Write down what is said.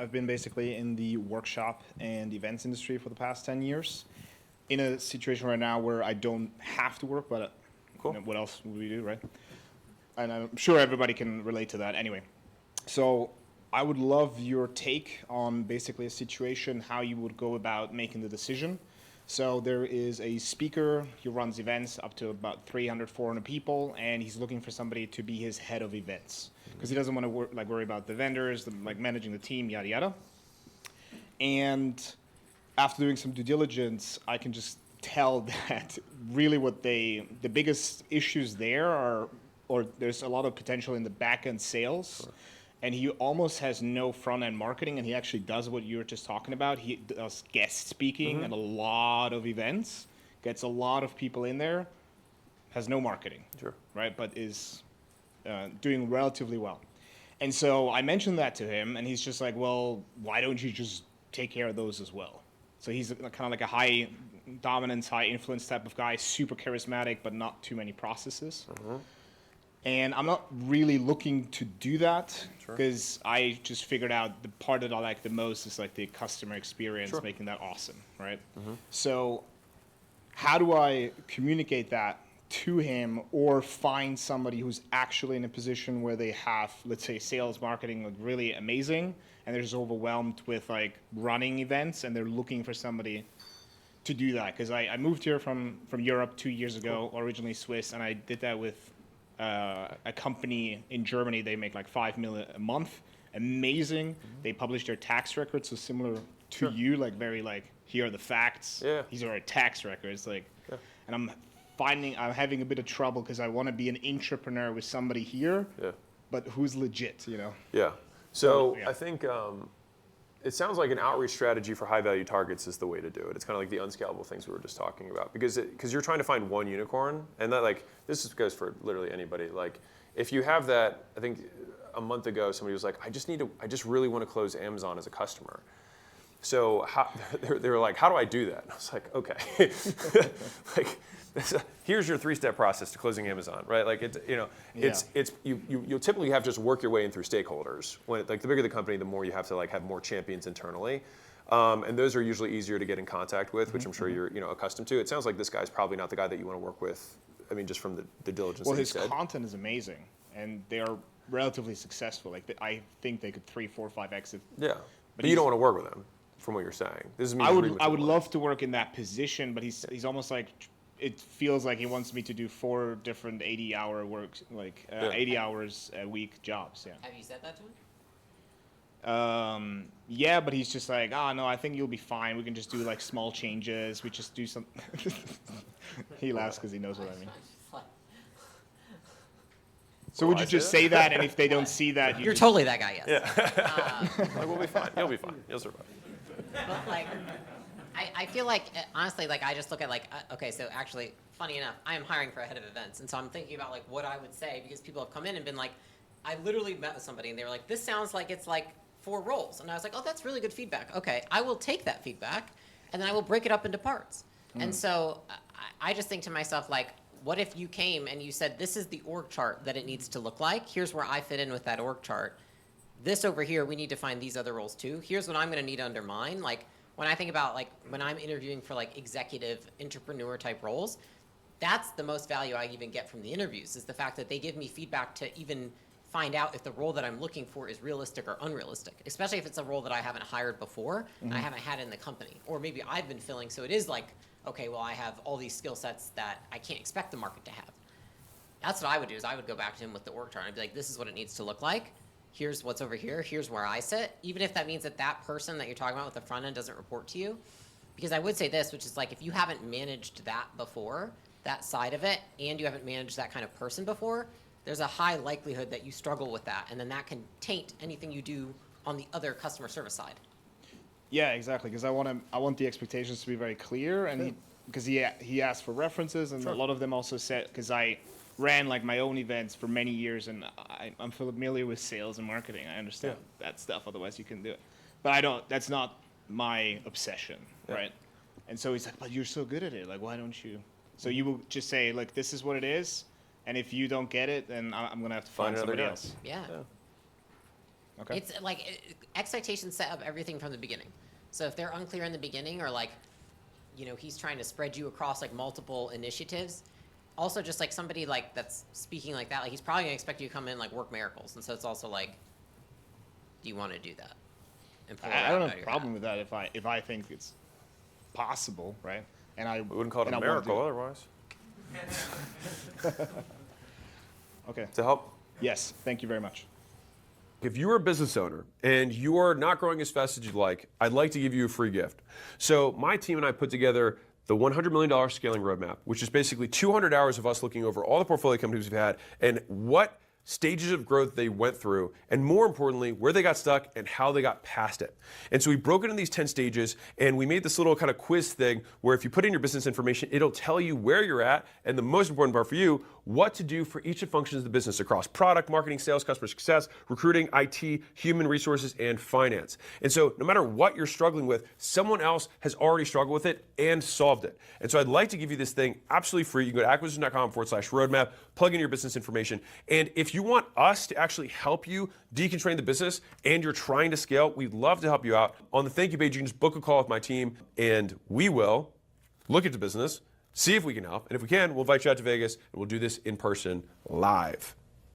I've been basically in the workshop and events industry for the past 10 years. In a situation right now where I don't have to work, but Cool. what else would we do, right? And I'm sure everybody can relate to that anyway. So I would love your take on basically a situation, how you would go about making the decision. So there is a speaker, he runs events up to about 300, 400 people, and he's looking for somebody to be his head of events because he doesn't want to worry about the vendors, managing the team, yada, yada. And after doing some due diligence, I can just tell that really the biggest issues there are, or there's a lot of potential in the back-end sales. Sure. And he almost has no front-end marketing, and he actually does what you were just talking about. He does guest speaking at a lot of events, gets a lot of people in there, has no marketing, sure, right? But is doing relatively well. And so I mentioned that to him, and he's just like, well, why don't you just take care of those as well? So he's kind of like a high dominance, high influence type of guy, super charismatic, but not too many processes. And I'm not really looking to do that because I just figured out the part that I like the most is like the customer experience, making that awesome, right? So how do I communicate that to him or find somebody who's actually in a position where they have, let's say, sales, marketing, like really amazing, and they're just overwhelmed with like running events and they're looking for somebody to do that? Because I moved here from Europe 2 years ago, originally Swiss, and I did that with a company in Germany. They make like 5 million a month. Amazing. They publish their tax records, so similar to you, like very like, here are the facts. These are our tax records. Like, and I'm having a bit of trouble because I want to be an entrepreneur with somebody here, but who's legit, you know? Yeah. So I think it sounds like an outreach strategy for high value targets is the way to do it. It's kind of like the unscalable things we were just talking about because you're trying to find one unicorn, and that like this goes for literally anybody. Like if you have that, I think a month ago somebody was like, I just really want to close Amazon as a customer. So they were like, how do I do that? And I was like, okay, like here's your 3-step process to closing Amazon, right? Like you'll typically have to just work your way in through stakeholders. When like the bigger the company, the more you have to like have more champions internally, and those are usually easier to get in contact with, which I'm sure you're accustomed to. It sounds like this guy's probably not the guy that you want to work with. I mean, just from the diligence. Well, his content is amazing, and they are relatively successful. Like I think they could 3, 4, 5 exit. Yeah, but you don't want to work with him, from what you're saying. This is I would love to work in that position, but he's almost like, it feels like he wants me to do 4 different 80-hour works, like 80 hours a week jobs. Yeah. Have you said that to him? Yeah, but he's just like, no, I think you'll be fine. We can just do like small changes. We just do some. He laughs because he knows what I mean. So would you just say that, and if they don't see that, you're totally that guy, yes. Yeah. Like, we'll be fine. You'll be fine. You'll survive. But like, I feel like honestly, like I just look at like, okay, so actually, funny enough, I am hiring for a head of events, and so I'm thinking about like what I would say because people have come in and been like, I literally met with somebody and they were like, this sounds like it's like 4 roles, and I was like, oh, that's really good feedback. Okay, I will take that feedback, and then I will break it up into parts. And so I just think to myself like, what if you came and you said, this is the org chart that it needs to look like. Here's where I fit in with that org chart. This over here, we need to find these other roles too. Here's what I'm going to need under mine. Like when I think about like when I'm interviewing for like executive entrepreneur type roles, that's the most value I even get from the interviews is the fact that they give me feedback to even find out if the role that I'm looking for is realistic or unrealistic, especially if it's a role that I haven't hired before and I haven't had in the company, or maybe I've been filling. So it is like, okay, well, I have all these skill sets that I can't expect the market to have. That's what I would do is I would go back to him with the org chart and I'd be like, this is what it needs to look like. Here's what's over here. Here's where I sit. Even if that means that that person that you're talking about with the front end doesn't report to you. Because I would say this, which is like, if you haven't managed that before, that side of it, and you haven't managed that kind of person before, there's a high likelihood that you struggle with that. And then that can taint anything you do on the other customer service side. Yeah, exactly. Because I want the expectations to be very clear, and because he asked for references, and a lot of them also said, because I ran like my own events for many years, and I'm familiar with sales and marketing. I understand that stuff. Otherwise, you can do it. But I don't. That's not my obsession, right? And so he's like, "But you're so good at it. Like, why don't you?" So you will just say, like, "This is what it is," and if you don't get it, then I'm gonna have to find somebody else. Yeah. Okay. It's like expectations set up everything from the beginning. So if they're unclear in the beginning, or like, he's trying to spread you across like multiple initiatives. Also, just like somebody like that's speaking like that, like he's probably gonna expect you to come in like work miracles, and so it's also like, do you want to do that? And pull it I out don't of have a your problem hat? with that if I think it's possible, right? And I We wouldn't call it and a I wanna miracle do otherwise. it. Okay. To help. Yes. Thank you very much. If you're a business owner and you're not growing as fast as you'd like, I'd like to give you a free gift. So my team and I put together the $100 million scaling roadmap, which is basically 200 hours of us looking over all the portfolio companies we've had and what stages of growth they went through, and more importantly, where they got stuck and how they got past it. And so we broke it into these 10 stages, and we made this little kind of quiz thing where if you put in your business information, it'll tell you where you're at, and the most important part for you, what to do for each of the functions of the business across product, marketing, sales, customer success, recruiting, IT, human resources, and finance. And so no matter what you're struggling with, someone else has already struggled with it and solved it. And so I'd like to give you this thing absolutely free. You can go to acquisition.com/roadmap, plug in your business information. And if you want us to actually help you deconstrain the business and you're trying to scale, we'd love to help you out. On the thank you page, you can just book a call with my team, and we will look at the business, see if we can help. And if we can, we'll invite you out to Vegas, and we'll do this in person live.